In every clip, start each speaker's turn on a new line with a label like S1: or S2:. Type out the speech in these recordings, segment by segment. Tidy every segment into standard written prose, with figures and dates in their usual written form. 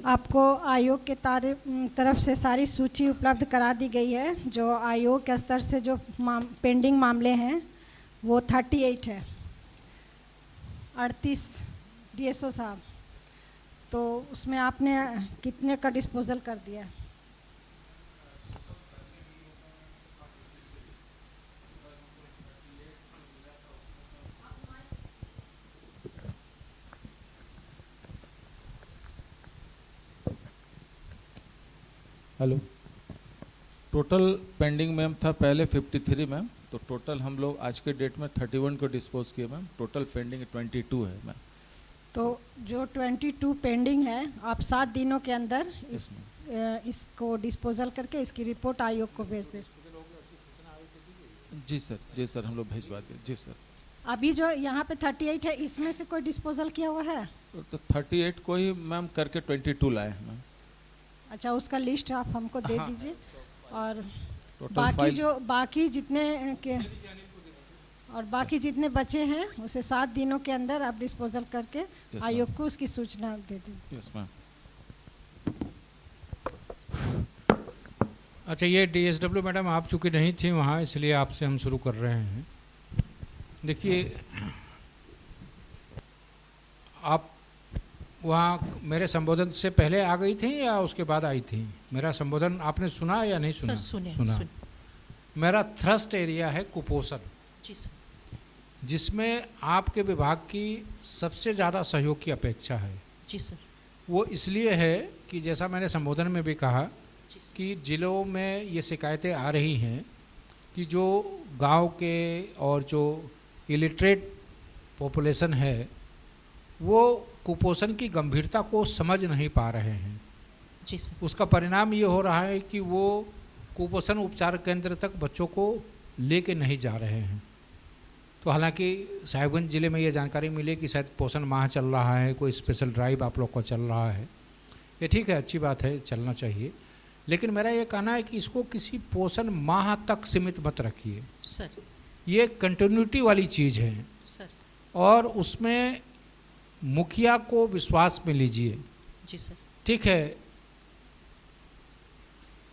S1: आपको आयोग के तरफ से सारी सूची उपलब्ध करा दी गई है। जो आयोग के स्तर से जो पेंडिंग मामले हैं वो 38 है, 38 डीएसओ साहब। तो उसमें आपने कितने का डिस्पोजल कर दिया?
S2: हेलो। टोटल पेंडिंग मैम था पहले 53 मैम, तो टोटल हम लोग आज के डेट में 31 को डिस्पोज किए मैम। टोटल पेंडिंग 22 है मैम।
S1: तो जो 22 पेंडिंग है, आप 7 दिनों के अंदर इसको डिस्पोजल करके इसकी रिपोर्ट आयोग को भेज दें।
S2: जी सर, हम लोग भिजवा दें। जी सर।
S1: अभी जो यहाँ पे 38 है, इसमें से कोई डिस्पोजल किया हुआ है?
S2: तो 38 को ही मैम करके 22 लाए हैं मैम।
S1: अच्छा, उसका लिस्ट आप हमको दे दीजिए। और बाकी जितने बचे हैं उसे 7 दिनों के अंदर आप डिस्पोजल करके आयोग को उसकी सूचना दे दें।
S2: Yes ma'am.
S3: अच्छा, ये डीएसडब्ल्यू मैडम आप चूँकि नहीं थी वहाँ, इसलिए आपसे हम शुरू कर रहे हैं। देखिए, आप वहाँ मेरे संबोधन से पहले आ गई थी या उसके बाद आई थी? मेरा संबोधन आपने सुना या नहीं सुना? सुना। मेरा थ्रस्ट एरिया है कुपोषण।
S4: जी सर।
S3: जिसमें आपके विभाग की सबसे ज़्यादा सहयोग की अपेक्षा है।
S4: जी सर।
S3: वो इसलिए है कि जैसा मैंने संबोधन में भी कहा कि जिलों में ये शिकायतें आ रही हैं कि जो गांव के और जो इलिटरेट पॉपुलेशन है वो कुपोषण की गंभीरता को समझ नहीं पा रहे हैं।
S4: जी सर।
S3: उसका परिणाम ये हो रहा है कि वो कुपोषण उपचार केंद्र तक बच्चों को लेके नहीं जा रहे हैं। तो हालांकि साहिबगंज ज़िले में ये जानकारी मिली कि शायद पोषण माह चल रहा है, कोई स्पेशल ड्राइव आप लोग को चल रहा है। ये ठीक है, अच्छी बात है, चलना चाहिए। लेकिन मेरा ये कहना है कि इसको किसी पोषण माह तक सीमित मत रखिए
S4: सर।
S3: ये कंटिन्यूटी वाली चीज़ है
S4: सर।
S3: और उसमें मुखिया को विश्वास में लीजिए।
S4: जी सर।
S3: ठीक है,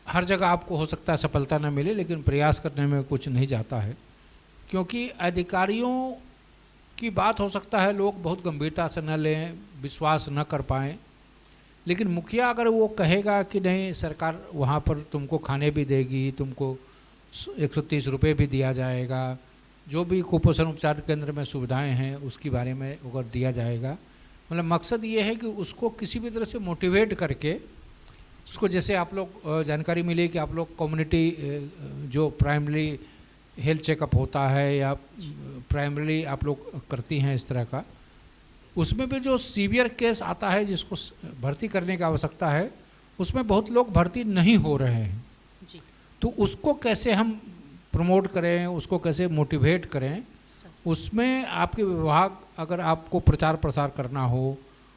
S3: हर जगह आपको हो सकता है सफलता न मिले, लेकिन प्रयास करने में कुछ नहीं जाता है। क्योंकि अधिकारियों की बात हो सकता है लोग बहुत गंभीरता से न लें, विश्वास न कर पाएँ, लेकिन मुखिया अगर वो कहेगा कि नहीं सरकार वहाँ पर तुमको खाने भी देगी, तुमको 130 रुपये भी दिया जाएगा, जो भी कुपोषण उपचार केंद्र में सुविधाएं हैं उसके बारे में अगर दिया जाएगा, मतलब मकसद ये है कि उसको किसी भी तरह से मोटिवेट करके उसको, जैसे आप लोग जानकारी मिली कि आप लोग कम्युनिटी जो प्राइमरी हेल्थ चेकअप होता है या प्राइमरी आप लोग करती हैं इस तरह का, उसमें भी जो सीवियर केस आता है जिसको भर्ती करने की आवश्यकता है, उसमें बहुत लोग भर्ती नहीं हो रहे हैं।
S4: जी।
S3: तो उसको कैसे हम प्रमोट करें, उसको कैसे मोटिवेट करें, उसमें आपके विभाग अगर आपको प्रचार प्रसार करना हो,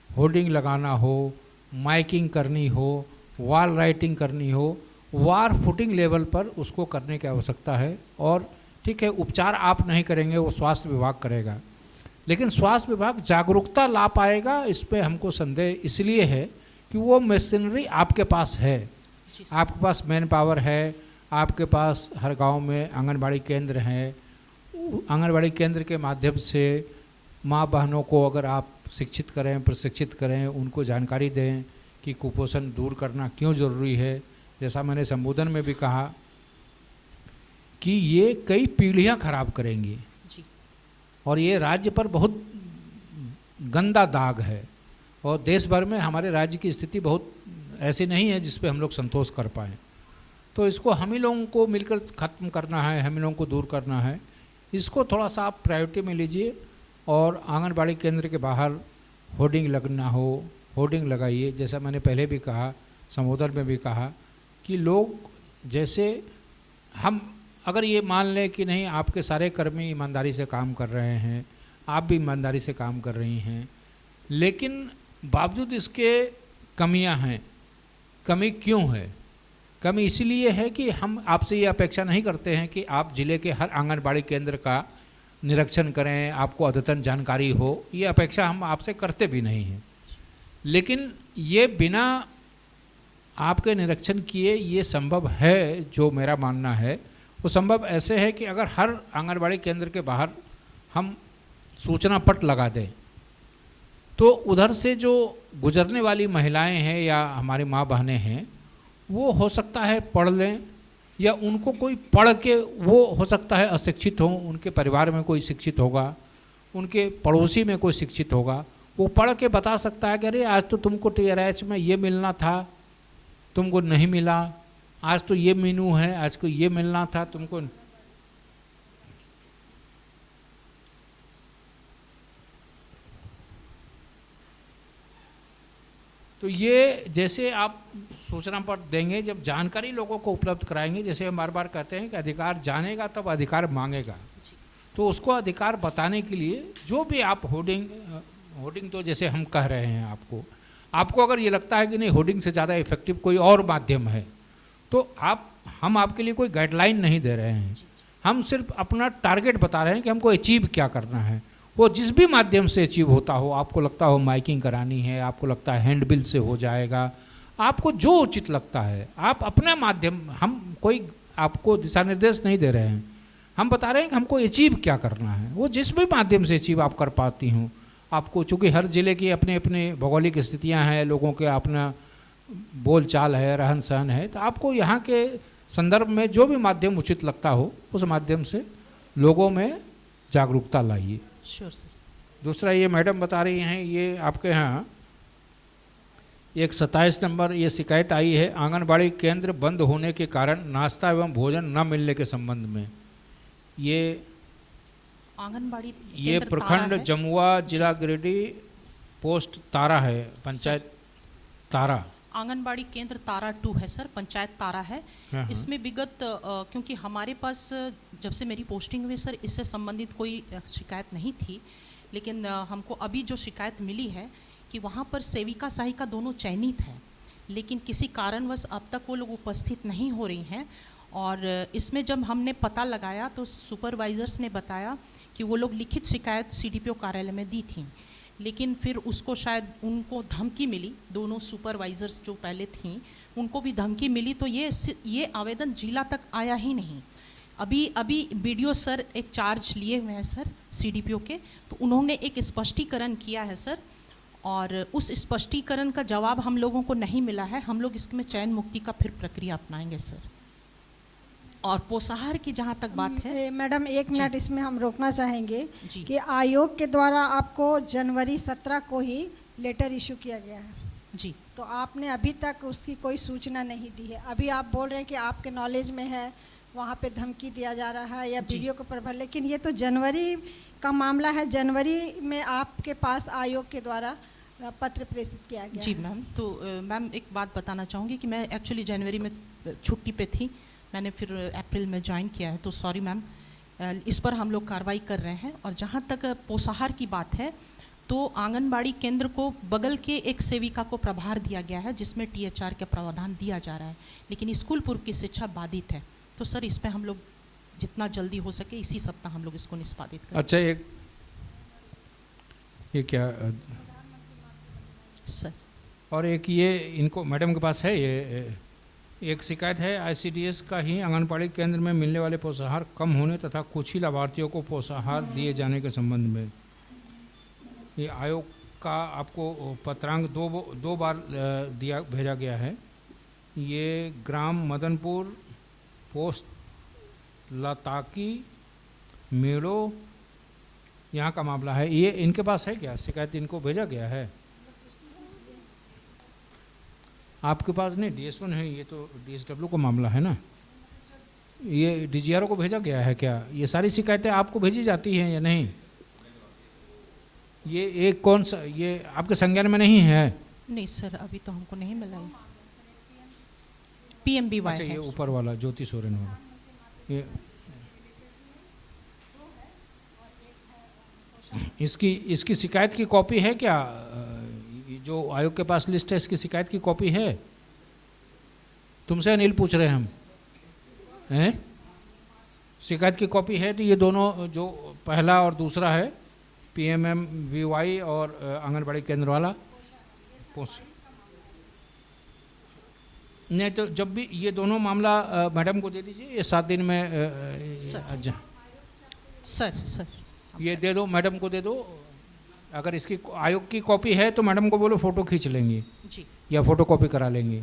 S3: होर्डिंग लगाना हो, माइकिंग करनी हो, वॉल राइटिंग करनी हो, वार फुटिंग लेवल पर उसको करने की आवश्यकता है। और ठीक है, उपचार आप नहीं करेंगे, वो स्वास्थ्य विभाग करेगा, लेकिन स्वास्थ्य विभाग जागरूकता ला पाएगा, इस पर हमको संदेह इसलिए है कि वो मशीनरी आपके पास है, आपके पास मैन पावर है, आपके पास हर गांव में आंगनबाड़ी केंद्र हैं। आंगनबाड़ी केंद्र के माध्यम से माँ बहनों को अगर आप शिक्षित करें, प्रशिक्षित करें, उनको जानकारी दें कि कुपोषण दूर करना क्यों ज़रूरी है। जैसा मैंने संबोधन में भी कहा कि ये कई पीढ़ियां खराब करेंगी और ये राज्य पर बहुत गंदा दाग है, और देश भर में हमारे राज्य की स्थिति बहुत ऐसी नहीं है जिस पे हम लोग संतोष कर पाएँ। तो इसको हम ही लोगों को मिलकर ख़त्म करना है, हम ही लोगों को दूर करना है। इसको थोड़ा सा आप प्रायोरिटी में लीजिए और आंगनबाड़ी केंद्र के बाहर होर्डिंग लगना हो, होर्डिंग लगाइए। जैसा मैंने पहले भी कहा, संबोधन में भी कहा कि लोग, जैसे हम अगर ये मान लें कि नहीं आपके सारे कर्मी ईमानदारी से काम कर रहे हैं, आप भी ईमानदारी से काम कर रही हैं, लेकिन बावजूद इसके कमियां हैं। कमी क्यों है? कमी इसलिए है कि हम आपसे ये अपेक्षा नहीं करते हैं कि आप ज़िले के हर आंगनबाड़ी केंद्र का निरीक्षण करें, आपको अद्यतन जानकारी हो, ये अपेक्षा हम आपसे करते भी नहीं हैं। लेकिन ये बिना आपके निरीक्षण किए ये संभव है, जो मेरा मानना है वो संभव ऐसे है कि अगर हर आंगनबाड़ी केंद्र के बाहर हम सूचना पट लगा दें तो उधर से जो गुजरने वाली महिलाएं हैं या हमारी माँ बहनें हैं वो हो सकता है पढ़ लें, या उनको कोई पढ़ के वो हो सकता है अशिक्षित हो, उनके परिवार में कोई शिक्षित होगा, उनके पड़ोसी में कोई शिक्षित होगा, वो पढ़ के बता सकता है कि अरे आज तो तुमको TRH में ये मिलना था, तुमको नहीं मिला, आज तो ये मेनू है, आज को ये मिलना था तुमको। तो ये जैसे आप सूचना पर देंगे, जब जानकारी लोगों को उपलब्ध कराएंगे, जैसे हम बार बार कहते हैं कि अधिकार जानेगा तब अधिकार मांगेगा, तो उसको अधिकार बताने के लिए जो भी आप होर्डिंग तो जैसे हम कह रहे हैं आपको अगर ये लगता है कि नहीं होर्डिंग से ज़्यादा इफेक्टिव कोई और माध्यम है, तो हम आपके लिए कोई गाइडलाइन नहीं दे रहे हैं, हम सिर्फ अपना टारगेट बता रहे हैं कि हमको अचीव क्या करना है। वो जिस भी माध्यम से अचीव होता हो, आपको लगता हो माइकिंग करानी है, आपको लगता है हैंड बिल से हो जाएगा, आपको जो उचित लगता है आप अपना माध्यम, हम कोई आपको दिशा निर्देश नहीं दे रहे हैं, हम बता रहे हैं कि हमको अचीव क्या करना है। वो जिस भी माध्यम से अचीव आप कर पाती हूँ, आपको चूँकि हर ज़िले की अपने अपने भौगोलिक स्थितियाँ हैं, लोगों के अपना बोल चाल है, रहन सहन है, तो आपको यहाँ के संदर्भ में जो भी माध्यम उचित लगता हो उस माध्यम से लोगों में जागरूकता लाइए।
S4: Sure sir.
S3: दूसरा ये मैडम बता रही हैं, ये आपके यहाँ एक 27 नंबर ये शिकायत आई है, आंगनबाड़ी केंद्र बंद होने के कारण नाश्ता एवं भोजन न मिलने के संबंध में। ये
S4: आंगनबाड़ी
S3: ये प्रखंड जमुआ, जिला गिरिडीह, पोस्ट तारा है, पंचायत तारा।
S4: आंगनबाड़ी केंद्र तारा 2 है सर, पंचायत तारा है।
S3: हाँ।
S4: इसमें विगत क्योंकि हमारे पास जब से मेरी पोस्टिंग हुई सर, इससे संबंधित कोई शिकायत नहीं थी, लेकिन हमको अभी जो शिकायत मिली है कि वहाँ पर सेविका सहायिका दोनों चयनित हैं, लेकिन किसी कारणवश अब तक वो लोग उपस्थित नहीं हो रही हैं। और इसमें जब हमने पता लगाया तो सुपरवाइज़र्स ने बताया कि वो लोग लिखित शिकायत CDPO कार्यालय में दी थी, लेकिन फिर उसको शायद उनको धमकी मिली, दोनों सुपरवाइज़र्स जो पहले थीं उनको भी धमकी मिली, तो ये आवेदन जिला तक आया ही नहीं। अभी BDO सर एक चार्ज लिए हुए हैं सर CDPO के, तो उन्होंने एक स्पष्टीकरण किया है सर, और उस स्पष्टीकरण का जवाब हम लोगों को नहीं मिला है। हम लोग इसमें चयन मुक्ति का फिर प्रक्रिया अपनाएंगे सर। और पोषाहार की जहाँ तक बात है
S1: मैडम, एक मिनट इसमें हम रोकना चाहेंगे
S4: जी।
S1: कि आयोग के द्वारा आपको जनवरी 17 को ही लेटर इशू किया गया है
S4: जी,
S1: तो आपने अभी तक उसकी कोई सूचना नहीं दी है। अभी आप बोल रहे हैं कि आपके नॉलेज में है, वहाँ पे धमकी दिया जा रहा है या BDO को प्रभाव, लेकिन ये तो जनवरी का मामला है। जनवरी में आपके पास आयोग के द्वारा पत्र प्रेषित किया गया
S4: जी
S1: है।
S4: मैम। तो मैम एक बात बताना चाहूँगी कि मैं एक्चुअली जनवरी में छुट्टी पे थी, मैंने फिर अप्रैल में ज्वाइन किया है, तो सॉरी मैम, इस पर हम लोग कार्रवाई कर रहे हैं। और जहाँ तक पोषाहार की बात है, तो आंगनबाड़ी केंद्र को बगल के एक सेविका को प्रभार दिया गया है, जिसमें THR का प्रावधान दिया जा रहा है, लेकिन स्कूल पूर्व की शिक्षा बाधित है। तो सर इस पर हम लोग जितना जल्दी हो सके इसी सप्ताह हम लोग इसको निष्पादित करें।
S3: अच्छा, ये क्या
S4: सर,
S3: और एक ये इनको मैडम के पास है, ये एक शिकायत है ICDS का ही आंगनबाड़ी केंद्र में मिलने वाले पोषाहार कम होने तथा कुछ ही लाभार्थियों को पोषाहार दिए जाने के संबंध में। ये आयोग का आपको पत्रांक दो बार भेजा गया है। ये ग्राम मदनपुर, पोस्ट लताकी, मेड़ो, यहाँ का मामला है। ये इनके पास है क्या शिकायत? इनको भेजा गया है? आपके पास नहीं, DS1 है, ये तो DSW का मामला है ना। ये DGRO को भेजा गया है क्या? ये सारी शिकायतें आपको भेजी जाती हैं या नहीं? ये एक कौन सा, ये आपके संज्ञान में नहीं है?
S4: नहीं सर, अभी तो हमको नहीं मिला है। PMBY
S3: अच्छा, ये ऊपर वाला ज्योति सोरेन वाला, ये इसकी शिकायत की कॉपी है क्या? जो आयोग के पास लिस्ट है, इसकी शिकायत की कॉपी है? तुमसे अनिल पूछ रहे हैं हम, शिकायत की कॉपी है? तो ये दोनों जो पहला और दूसरा है, PMMVY और आंगनबाड़ी केंद्र वाला, नहीं तो जब भी ये दोनों मामला मैडम को दे दीजिए, ये 7 दिन में
S4: सर
S3: ये दे दो, मैडम को दे दो। अगर इसकी आयोग की कॉपी है तो मैडम को बोलो फ़ोटो खींच लेंगी
S4: जी,
S3: या फ़ोटो कॉपी करा लेंगी।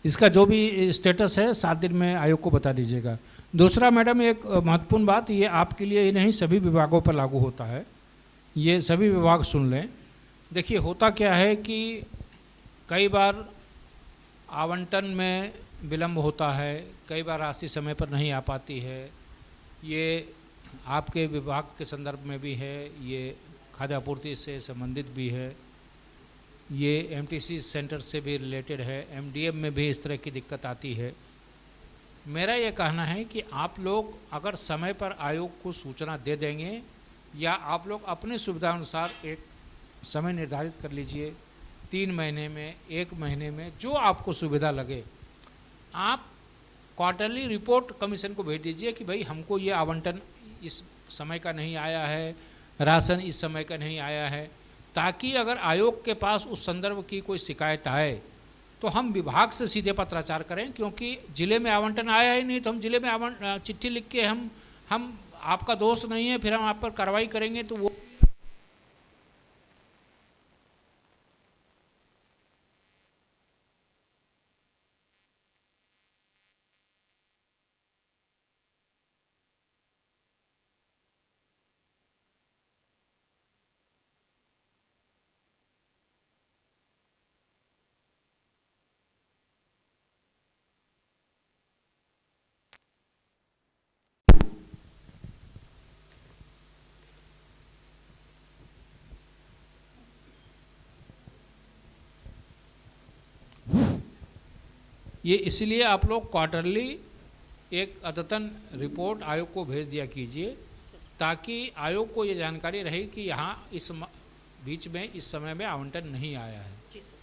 S3: इसका जो भी स्टेटस है 7 दिन में आयोग को बता दीजिएगा। दूसरा मैडम, एक महत्वपूर्ण बात, ये आपके लिए ही नहीं सभी विभागों पर लागू होता है, ये सभी विभाग सुन लें। देखिए होता क्या है कि कई बार आवंटन में विलम्ब होता है, कई बार राशि समय पर नहीं आ पाती है। ये आपके विभाग के संदर्भ में भी है, ये खाद्य आपूर्ति से संबंधित भी है, ये एमटीसी सेंटर से भी रिलेटेड है, एमडीएम में भी इस तरह की दिक्कत आती है। मेरा ये कहना है कि आप लोग अगर समय पर आयोग को सूचना दे देंगे या आप लोग अपने सुविधा अनुसार एक समय निर्धारित कर लीजिए, 3 महीने में, 1 महीने में, जो आपको सुविधा लगे, आप क्वार्टरली रिपोर्ट कमीशन को भेज दीजिए कि भाई हमको ये आवंटन इस समय का नहीं आया है, राशन इस समय का नहीं आया है, ताकि अगर आयोग के पास उस संदर्भ की कोई शिकायत आए तो हम विभाग से सीधे पत्राचार करें। क्योंकि जिले में आवंटन आया ही नहीं तो हम जिले में चिट्ठी लिख के हम आपका दोष नहीं है, फिर हम आप पर कार्रवाई करेंगे तो वो ये इसलिए आप लोग क्वार्टरली एक अद्यतन रिपोर्ट आयोग को भेज दिया कीजिए, ताकि आयोग को ये जानकारी रहे कि यहाँ इस बीच में इस समय में आवंटन नहीं आया है।
S4: जी सर।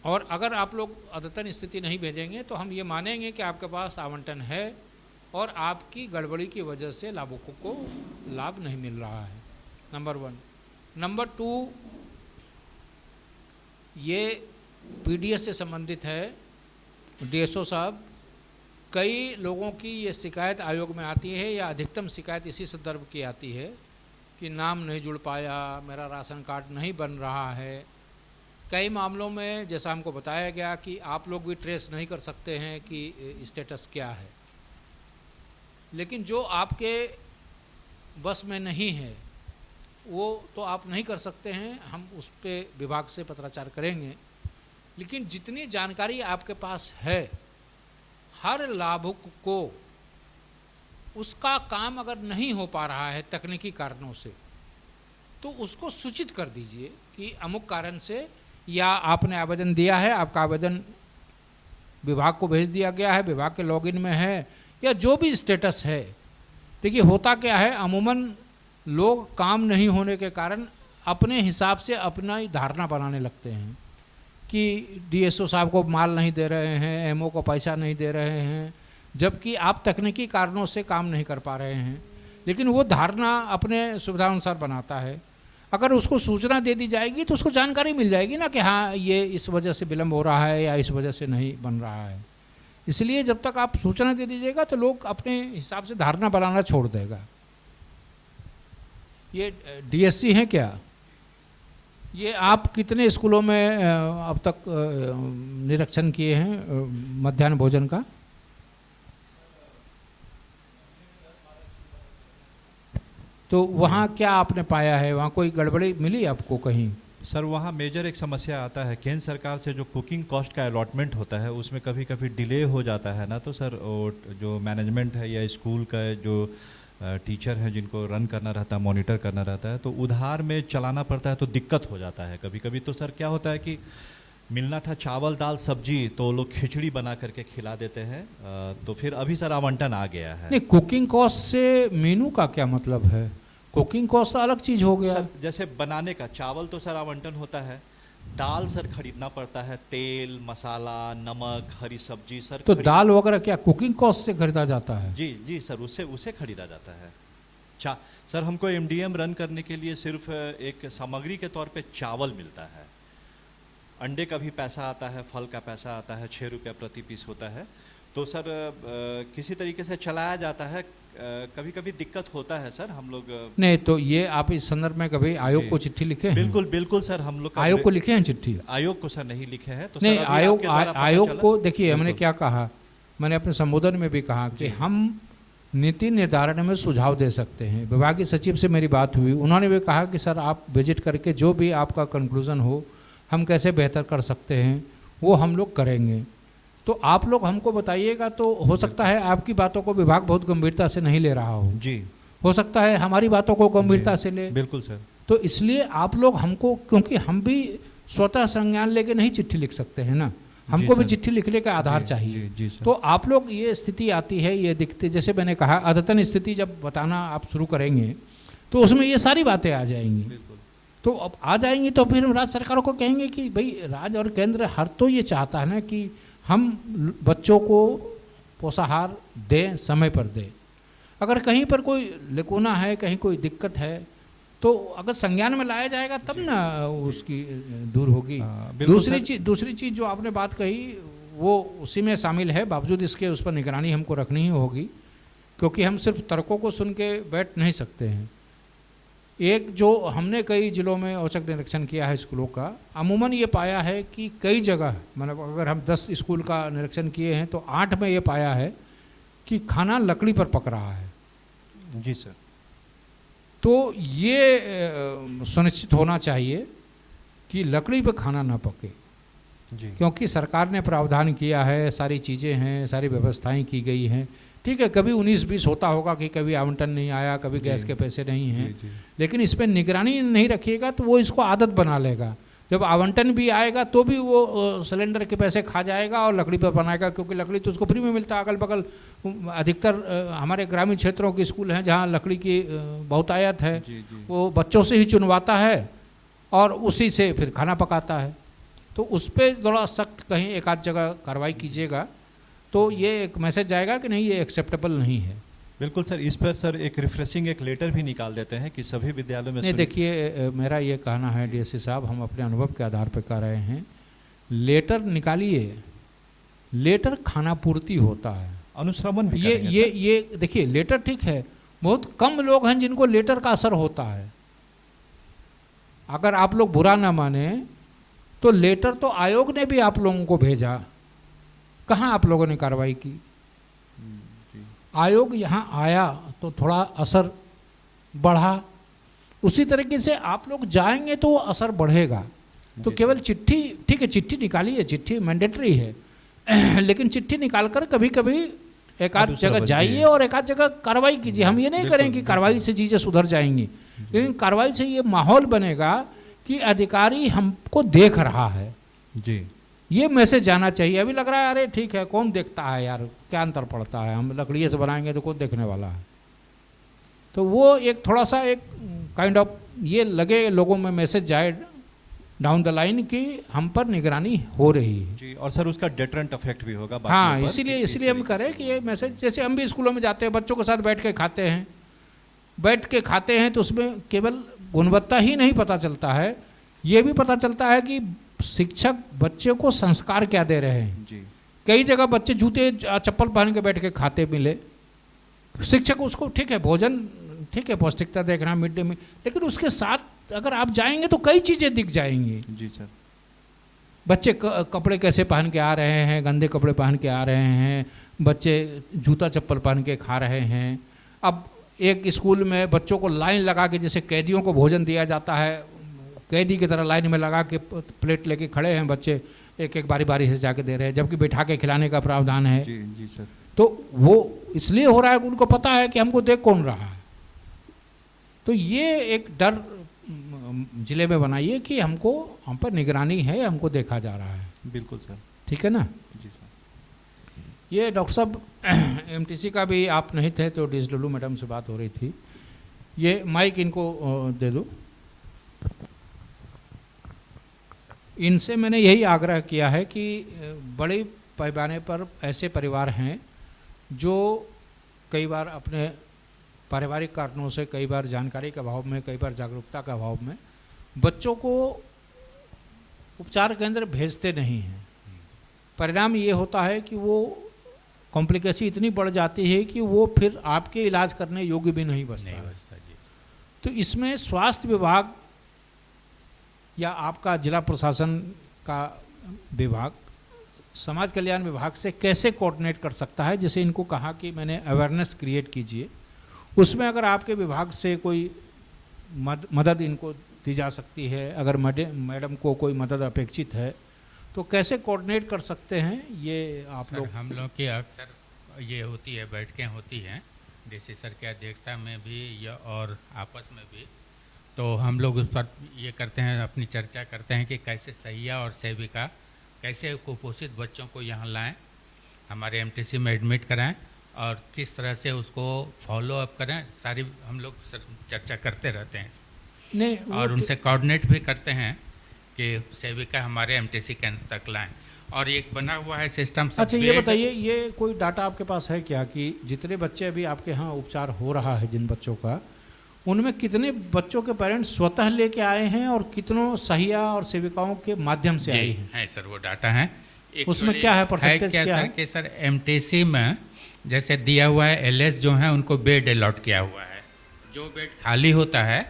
S3: और अगर आप लोग अद्यतन स्थिति नहीं भेजेंगे तो हम ये मानेंगे कि आपके पास आवंटन है और आपकी गड़बड़ी की वजह से लाभुकों को लाभ नहीं मिल रहा है, नंबर 1। नंबर 2, ये पीडीएस से संबंधित है। डीएसओ साहब, कई लोगों की ये शिकायत आयोग में आती है या अधिकतम शिकायत इसी संदर्भ की आती है कि नाम नहीं जुड़ पाया, मेरा राशन कार्ड नहीं बन रहा है। कई मामलों में जैसा हमको बताया गया कि आप लोग भी ट्रेस नहीं कर सकते हैं कि स्टेटस क्या है, लेकिन जो आपके बस में नहीं है वो तो आप नहीं कर सकते हैं, हम उस पर विभाग से पत्राचार करेंगे। लेकिन जितनी जानकारी आपके पास है, हर लाभुक को उसका काम अगर नहीं हो पा रहा है तकनीकी कारणों से, तो उसको सूचित कर दीजिए कि अमुक कारण से, या आपने आवेदन दिया है, आपका आवेदन विभाग को भेज दिया गया है, विभाग के लॉगिन में है, या जो भी स्टेटस है। देखिए होता क्या है, अमूमन लोग काम नहीं होने के कारण अपने हिसाब से अपना ही धारणा बनाने लगते हैं कि डीएसओ साहब को माल नहीं दे रहे हैं, एमओ को पैसा नहीं दे रहे हैं, जबकि आप तकनीकी कारणों से काम नहीं कर पा रहे हैं। लेकिन वो धारणा अपने सुविधा अनुसार बनाता है। अगर उसको सूचना दे दी जाएगी तो उसको जानकारी मिल जाएगी ना कि हाँ ये इस वजह से विलम्ब हो रहा है या इस वजह से नहीं बन रहा है। इसलिए जब तक आप सूचना दे दीजिएगा तो लोग अपने हिसाब से धारणा बनाना छोड़ देगा। ये डीएससी हैं क्या? ये आप कितने स्कूलों में अब तक निरीक्षण किए हैं मध्याह्न भोजन का? तो वहाँ क्या आपने पाया है? वहाँ कोई गड़बड़ी मिली आपको कहीं?
S5: सर वहाँ मेजर एक समस्या आता है, केंद्र सरकार से जो कुकिंग कॉस्ट का अलॉटमेंट होता है उसमें कभी कभी डिले हो जाता है ना, तो सर जो मैनेजमेंट है या स्कूल का जो टीचर हैं जिनको रन करना रहता है, मॉनिटर करना रहता है, तो उधार में चलाना पड़ता है तो दिक्कत हो जाता है कभी कभी। तो सर क्या होता है कि मिलना था चावल दाल सब्जी तो लोग खिचड़ी बना करके खिला देते हैं, तो फिर अभी सर आवंटन आ गया है।
S3: नहीं, कुकिंग कॉस्ट से मेनू का क्या मतलब है? कुकिंग कॉस्ट अलग चीज़ हो गया।
S5: सर जैसे बनाने का चावल तो सर आवंटन होता है, दाल सर खरीदना पड़ता है, तेल मसाला नमक हरी सब्जी सर।
S3: तो दाल वगैरह क्या कुकिंग कॉस्ट से खरीदा जाता है?
S5: जी जी सर, उससे खरीदा जाता है। सर हमको एमडीएम रन करने के लिए सिर्फ एक सामग्री के तौर पे चावल मिलता है, अंडे का भी पैसा आता है, फल का पैसा आता है, 6 रुपया प्रति पीस होता है। तो सर किसी तरीके से चलाया जाता है, कभी कभी दिक्कत होता है सर हम लोग।
S3: नहीं तो ये आप इस संदर्भ में कभी आयोग को चिट्ठी लिखे हैं?
S5: बिल्कुल बिल्कुल सर, हम लोग
S3: आयोग को लिखे हैं चिट्ठी?
S5: आयोग को सर नहीं लिखे हैं। तो
S3: नहीं,
S5: सर
S3: आयोग को देखिए, हमने क्या कहा, मैंने अपने संबोधन में भी कहा कि हम नीति निर्धारण में सुझाव दे सकते हैं। विभागीय सचिव से मेरी बात हुई, उन्होंने भी कहा कि सर आप विजिट करके जो भी आपका कंक्लूजन हो, हम कैसे बेहतर कर सकते हैं वो हम लोग करेंगे। तो आप लोग हमको बताइएगा, तो हो सकता है आपकी बातों को विभाग बहुत गंभीरता से नहीं ले रहा हो
S5: जी,
S3: हो सकता है हमारी बातों को गंभीरता से ले।
S5: बिल्कुल सर।
S3: तो इसलिए आप लोग हमको, क्योंकि हम भी स्वतः संज्ञान लेके नहीं चिट्ठी लिख सकते हैं ना, हमको भी चिट्ठी लिखने का आधार चाहिए।
S5: जी सर।
S3: तो आप लोग, ये स्थिति आती है, ये दिखते, जैसे मैंने कहा अद्यतन स्थिति जब बताना आप शुरू करेंगे तो उसमें ये सारी बातें आ जाएंगी। तो अब आ जाएंगी तो फिर हम राज्य सरकारों को कहेंगे कि भाई राज्य और केंद्र हर तो ये चाहता है ना कि हम बच्चों को पोषाहार दें, समय पर दें। अगर कहीं पर कोई लकुना है, कहीं कोई दिक्कत है, तो अगर संज्ञान में लाया जाएगा तब ना उसकी दूर होगी। दूसरी चीज़ जो आपने बात कही वो उसी में शामिल है, बावजूद इसके उस पर निगरानी हमको रखनी ही होगी, क्योंकि हम सिर्फ तर्कों को सुन के बैठ नहीं सकते हैं। एक जो हमने कई जिलों में औचक निरीक्षण किया है स्कूलों का, अमूमन ये पाया है कि कई जगह, मतलब अगर हम 10 स्कूल का निरीक्षण किए हैं तो 8 में ये पाया है कि खाना लकड़ी पर पक रहा है।
S5: जी सर।
S3: तो ये सुनिश्चित होना चाहिए कि लकड़ी पर खाना ना पके
S5: जी,
S3: क्योंकि सरकार ने प्रावधान किया है, सारी चीज़ें हैं, सारी व्यवस्थाएं की गई हैं। ठीक है, कभी 19-20 होता होगा कि कभी आवंटन नहीं आया, कभी गैस के पैसे नहीं हैं, लेकिन इस पर निगरानी नहीं रखिएगा तो वो इसको आदत बना लेगा। जब आवंटन भी आएगा तो भी वो सिलेंडर के पैसे खा जाएगा और लकड़ी पर बनाएगा, क्योंकि लकड़ी तो उसको फ्री में मिलता है। अगल बगल अधिकतर हमारे ग्रामीण क्षेत्रों के स्कूल हैं जहाँ लकड़ी की बहुतायत है, वो बच्चों से ही चुनवाता है और उसी से फिर खाना पकाता है। तो उस पर थोड़ा सख्त कहीं एक आध जगह कार्रवाई कीजिएगा, तो ये एक मैसेज जाएगा कि नहीं, ये एक्सेप्टेबल नहीं है।
S5: बिल्कुल सर। इस पर सर एक रिफ्रेशिंग एक लेटर भी निकाल देते हैं कि सभी विद्यालयों में।
S3: नहीं, देखिए मेरा ये कहना है डीएससी साहब, हम अपने अनुभव के आधार पर कह रहे हैं, लेटर निकालिए, लेटर खाना पूर्ति होता है,
S5: अनुश्रवण भी
S3: ये देखिए, लेटर ठीक है, बहुत कम लोग हैं जिनको लेटर का असर होता है। अगर आप लोग बुरा ना माने तो लेटर तो आयोग ने भी आप लोगों को भेजा, कहाँ आप लोगों ने कार्रवाई की? आयोग यहाँ आया तो थोड़ा असर बढ़ा, उसी तरीके से आप लोग जाएंगे तो वो असर बढ़ेगा। तो केवल चिट्ठी, ठीक है चिट्ठी निकालिए, चिट्ठी मैंडेटरी है, लेकिन चिट्ठी निकालकर कभी कभी एक आध जगह जाइए और एक आध जगह कार्रवाई कीजिए। हम ये नहीं करें कि कार्रवाई से चीज़ें सुधर जाएंगी, लेकिन कार्रवाई से ये माहौल बनेगा कि अधिकारी हमको देख रहा है
S5: जी,
S3: ये मैसेज जाना चाहिए। अभी लग रहा है अरे ठीक है, कौन देखता है यार, क्या अंतर पड़ता है, हम लकड़ी से बनाएंगे तो कौन देखने वाला है। तो वो एक थोड़ा सा एक काइंड ऑफ ये लगे लोगों में मैसेज जाए डाउन द लाइन कि हम पर निगरानी हो रही है
S5: जी, और सर उसका डेटरेंट इफेक्ट भी होगा।
S3: हाँ, इसीलिए हम करें कि ये मैसेज, जैसे हम भी स्कूलों में जाते हैं, बच्चों के साथ बैठ के खाते हैं तो उसमें केवल गुणवत्ता ही नहीं पता चलता है, ये भी पता चलता है कि शिक्षक बच्चे को संस्कार क्या दे रहे हैं
S5: जी।
S3: कई जगह बच्चे जूते चप्पल पहन के बैठ के खाते मिले, शिक्षक उसको ठीक है भोजन, ठीक है पौष्टिकता देखना, मिड डे मील, लेकिन उसके साथ अगर आप जाएंगे तो कई चीज़ें दिख जाएंगी।
S5: जी सर।
S3: बच्चे कपड़े कैसे पहन के आ रहे हैं, गंदे कपड़े पहन के आ रहे हैं, बच्चे जूता चप्पल पहन के खा रहे हैं। अब एक स्कूल में बच्चों को लाइन लगा के, जैसे कैदियों को भोजन दिया जाता है, कैदी की तरह लाइन में लगा के प्लेट लेके खड़े हैं बच्चे, एक एक बारी बारी से जाके दे रहे हैं, जबकि बैठा के खिलाने का प्रावधान है।
S5: जी जी सर।
S3: तो वो इसलिए हो रहा है कि उनको पता है कि हमको देख कौन रहा है। तो ये एक डर जिले में बनाइए कि हम पर निगरानी है, हमको देखा जा रहा है।
S5: बिल्कुल सर।
S3: ठीक है ना?
S5: जी सर।
S3: ये डॉक्टर साहब एमटीसी का भी आप नहीं थे तो डीएसडब्ल्यू मैडम से बात हो रही थी, ये माइक इनको दे दो। इनसे मैंने यही आग्रह किया है कि बड़े पैमाने पर ऐसे परिवार हैं जो कई बार अपने पारिवारिक कारणों से, कई बार जानकारी के अभाव में, कई बार जागरूकता के अभाव में बच्चों को उपचार केंद्र भेजते नहीं हैं। परिणाम ये होता है कि वो कॉम्प्लिकेशन इतनी बढ़ जाती है कि वो फिर आपके इलाज करने योग्य भी नहीं बचता है। तो इसमें स्वास्थ्य विभाग या आपका जिला प्रशासन का विभाग समाज कल्याण विभाग से कैसे कोऑर्डिनेट कर सकता है? जैसे इनको कहा कि मैंने अवेयरनेस क्रिएट कीजिए, उसमें अगर आपके विभाग से कोई मदद इनको दी जा सकती है, अगर मैडम को कोई मदद अपेक्षित है तो कैसे कोऑर्डिनेट कर सकते हैं ये आप लोग?
S6: हम लोग की अक्सर ये होती है, बैठकें होती हैं डीसी सर की अध्यक्षता में भी या और आपस में भी, तो हम लोग उस पर ये करते हैं, अपनी चर्चा करते हैं कि कैसे सहिया और सेविका कैसे कुपोषित बच्चों को यहाँ लाएं, हमारे एमटीसी में एडमिट कराएं और किस तरह से उसको फॉलो अप करें, सारी हम लोग चर्चा करते रहते हैं।
S3: नहीं,
S6: और उनसे कोऑर्डिनेट भी करते हैं कि सेविका हमारे एमटीसी केंद्र तक लाएं। और एक बना हुआ है सिस्टम।
S3: अच्छा, ये बताइए, ये कोई डाटा आपके पास है क्या कि जितने बच्चे अभी आपके यहाँ उपचार हो रहा है, जिन बच्चों का, उनमें कितने बच्चों के पेरेंट्स स्वतः लेके आए हैं और कितनों सहिया और सेविकाओं के माध्यम से आए हैं?
S6: है सर, वो डाटा है।
S3: उसमें क्या है, परसेंटेज क्या है?
S6: कि सर एमटीसी में जैसे दिया हुआ है, एलएस जो है उनको बेड अलॉट किया हुआ है, जो बेड खाली होता है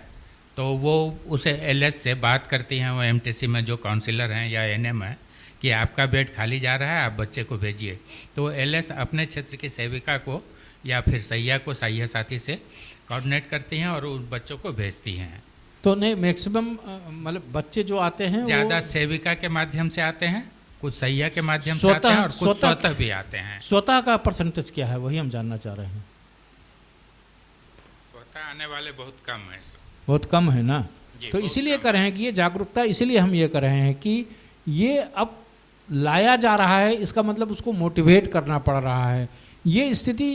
S6: तो वो उसे एलएस से बात करती हैं, वो एमटीसी में जो काउंसलर हैं या एनएम है कि आपका बेड खाली जा रहा है, आप बच्चे को भेजिए। तो एलएस अपने क्षेत्र की सेविका को या फिर सहिया को सहिया साथी से कोऑर्डिनेट करती हैं और उन बच्चों को भेजती हैं।
S3: तो नहीं, मैक्सिमम मतलब बच्चे जो आते हैं
S6: ज़्यादा सेविका के माध्यम से आते हैं, कुछ सहिया के माध्यम से आते हैं और कुछ स्वतः भी आते हैं।
S3: स्वतः का परसेंटेज क्या है, वही हम जानना चाह रहे हैं।
S6: स्वतः आने वाले बहुत कम है।
S3: बहुत कम है ना? तो इसीलिए कर रहे हैं कि ये जागरूकता, इसीलिए हम ये कर रहे हैं कि ये अब लाया जा रहा है, इसका मतलब उसको मोटिवेट करना पड़ रहा है। ये स्थिति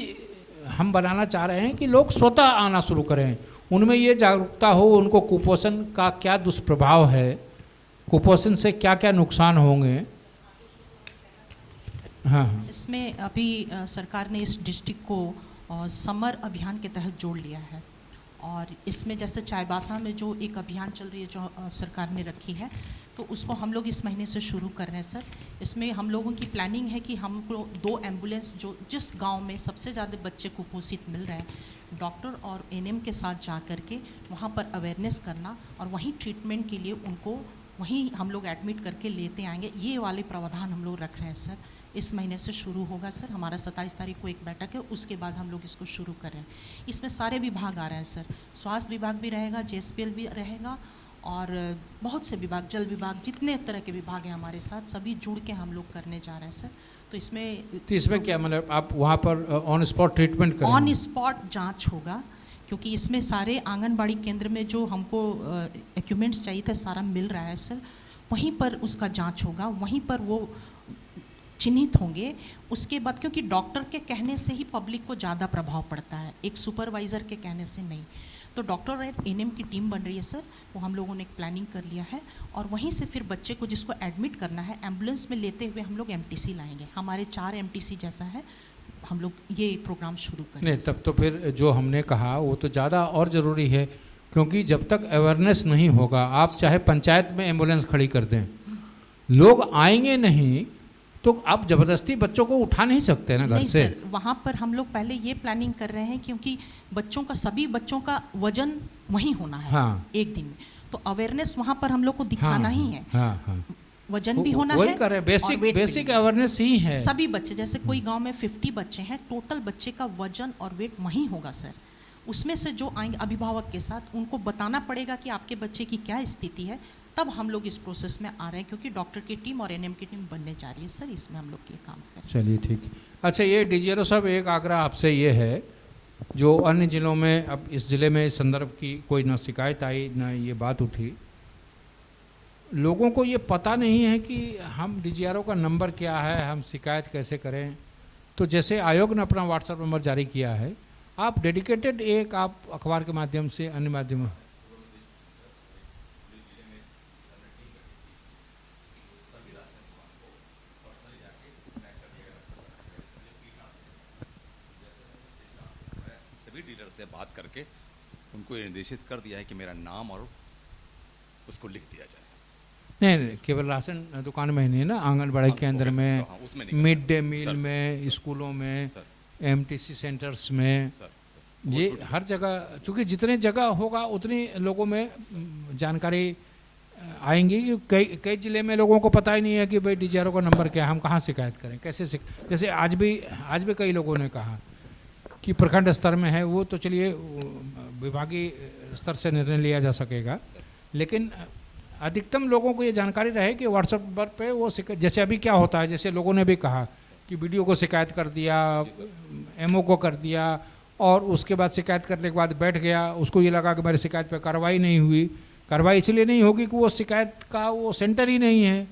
S3: हम बनाना चाह रहे हैं कि लोग स्वतः आना शुरू करें, उनमें ये जागरूकता हो, उनको कुपोषण का क्या दुष्प्रभाव है, कुपोषण से क्या क्या नुकसान होंगे। हाँ,
S4: इसमें अभी सरकार ने इस डिस्ट्रिक्ट को समर अभियान के तहत जोड़ लिया है और इसमें जैसे चाईबासा में जो एक अभियान चल रही है जो सरकार ने रखी है, तो उसको हम लोग इस महीने से शुरू कर रहे हैं सर। इसमें हम लोगों की प्लानिंग है कि हमको 2 एम्बुलेंस जो जिस गांव में सबसे ज़्यादा बच्चे कुपोषित मिल रहे हैं, डॉक्टर और एनएम के साथ जा कर के वहाँ पर अवेयरनेस करना और वहीं ट्रीटमेंट के लिए उनको वहीं हम लोग एडमिट करके लेते आएंगे। ये वाले प्रावधान हम लोग रख रहे हैं सर। इस महीने से शुरू होगा सर, हमारा 27 तारीख को एक बैठक है, उसके बाद हम लोग इसको शुरू कर रहे हैं। इसमें सारे विभाग आ रहे हैं सर, स्वास्थ्य विभाग भी रहेगा, जेएसपीएल भी रहेगा और बहुत से विभाग, जल विभाग, जितने तरह के विभाग हैं हमारे साथ, सभी जुड़ के हम लोग करने जा रहे हैं सर। तो इसमें
S3: क्या मतलब आप वहाँ पर ऑन स्पॉट ट्रीटमेंट करेंगे?
S4: ऑन स्पॉट जाँच होगा, क्योंकि इसमें सारे आंगनबाड़ी केंद्र में जो हमको इक्विपमेंट्स चाहिए थे सारा मिल रहा है सर। वहीं पर उसका जांच होगा, वहीं पर वो चिन्हित होंगे। उसके बाद क्योंकि डॉक्टर के कहने से ही पब्लिक को ज़्यादा प्रभाव पड़ता है, एक सुपरवाइज़र के कहने से नहीं। तो डॉक्टर और एनएम की टीम बन रही है सर, वो हम लोगों ने एक प्लानिंग कर लिया है और वहीं से फिर बच्चे को जिसको एडमिट करना है एम्बुलेंस में लेते हुए हम लोग एमटीसी लाएंगे। हमारे 4 एमटीसी जैसा है, हम लोग ये प्रोग्राम शुरू करें।
S3: नहीं, तब तो फिर जो हमने कहा वो तो ज़्यादा और ज़रूरी है, क्योंकि जब तक अवेयरनेस नहीं होगा, आप चाहे पंचायत में एम्बुलेंस खड़ी कर दें, लोग आएंगे नहीं, तो आप ज़बरदस्ती बच्चों को उठा नहीं सकते ना घर से।
S4: सर, वहाँ पर हम लोग पहले ये प्लानिंग कर रहे हैं, क्योंकि बच्चों का, सभी बच्चों का वजन वहीं होना है।
S3: हाँ।
S4: एक दिन में तो अवेयरनेस वहाँ पर हम लोग को दिखाना ही है।
S3: हाँ, हाँ।
S4: वजन भी होना है,
S3: वही कर रहे हैं, बेसिक अवेयरनेस ही है।
S4: सभी बच्चे, जैसे कोई गांव में 50 बच्चे हैं, टोटल बच्चे का वजन और वेट वहीं होगा सर। उसमें से जो आएंगे अभिभावक के साथ, उनको बताना पड़ेगा कि आपके बच्चे की क्या स्थिति है। तब हम लोग इस प्रोसेस में आ रहे हैं, क्योंकि डॉक्टर की टीम और एनएम की टीम बनने जा रही है सर, इसमें हम लोग ये काम करें।
S3: चलिए ठीक है। अच्छा, ये डीजीआरओ साहब, एक आग्रह आपसे ये है, जो अन्य ज़िलों में, अब इस ज़िले में इस संदर्भ की कोई ना शिकायत आई ना ये बात उठी, लोगों को ये पता नहीं है कि हम डीजीआरओ का नंबर क्या है, हम शिकायत कैसे करें। तो जैसे आयोग ने अपना व्हाट्सएप नंबर जारी किया है, आप डेडिकेटेड एक आप अखबार के माध्यम से, अन्य माध्यमों
S7: से बात करके उनको ये निर्देशित कर दिया है कि मेरा नाम और उसको लिख दिया जाए सर।
S3: नहीं, केवल राशन दुकान में ही नहीं ना, आंगनबाड़ी केंद्र
S7: ओके सर,
S3: में,
S7: हाँ, उसमें नहीं
S3: मिड डे मील
S7: सर,
S3: में, स्कूलों में,
S7: सर
S3: एमटीसी सेंटर्स में,
S7: सर सर वो
S3: ये
S7: छूट
S3: हर जगह, क्योंकि जितने जगह होगा उतनी लोगों में जानकारी आएंगी। कि कई ज़िले में लोगों को पता ही नहीं है कि भाई डीजीआरओ का नंबर क्या है, हम कहाँ शिकायत करें, कैसे जैसे आज भी कई लोगों ने कहा कि प्रखंड स्तर में है, वो तो चलिए विभागीय स्तर से निर्णय लिया जा सकेगा, लेकिन अधिकतम लोगों को ये जानकारी रहे कि व्हाट्सएप पे वो जैसे अभी क्या होता है, जैसे लोगों ने भी कहा कि वीडियो को शिकायत कर दिया, एमओ को कर दिया, और उसके बाद शिकायत करने के बाद बैठ गया, उसको ये लगा कि मेरी शिकायत पे कार्रवाई नहीं हुई। कार्रवाई इसलिए नहीं होगी कि वो शिकायत का वो सेंटर ही नहीं है।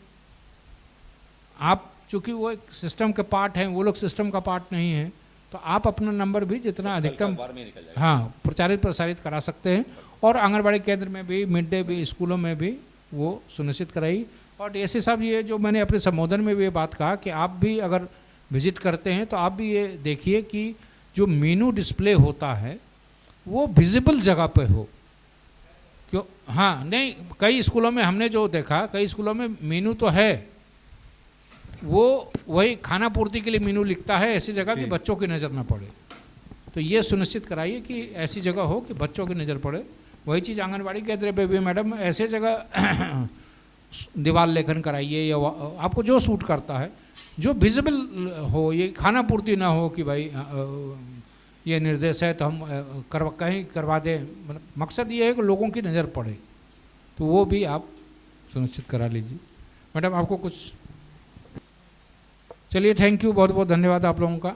S3: आप चूँकि वो एक सिस्टम के पार्ट हैं, वो लोग सिस्टम का पार्ट नहीं है, तो आप अपना नंबर भी जितना अधिकतम हाँ प्रचारित प्रसारित करा सकते हैं। और आंगनबाड़ी केंद्र में भी, मिड डे भी, स्कूलों में भी वो सुनिश्चित कराई। और डीएससी साहब, ये जो मैंने अपने संबोधन में भी ये बात कहा कि आप भी अगर विजिट करते हैं तो आप भी ये देखिए कि जो मेनू डिस्प्ले होता है वो विजिबल जगह पे हो। क्यों? हाँ, नहीं, कई स्कूलों में हमने जो देखा, कई स्कूलों में मेनू तो है, वो वही खाना पूर्ति के लिए मेनू लिखता है ऐसी जगह कि बच्चों की नज़र ना पड़े। तो ये सुनिश्चित कराइए कि ऐसी जगह हो कि बच्चों की नज़र पड़े। वही चीज़ आंगनबाड़ी केंद्र पे भी मैडम, ऐसे जगह दीवार लेखन कराइए या आपको जो सूट करता है, जो विजिबल हो, ये खाना पूर्ति ना हो कि भाई ये निर्देश है तो हम कहीं करवा दें। मकसद ये है कि लोगों की नज़र पड़े, तो वो भी आप सुनिश्चित करा लीजिए। मैडम आपको कुछ? चलिए, थैंक यू, बहुत बहुत धन्यवाद आप लोगों का।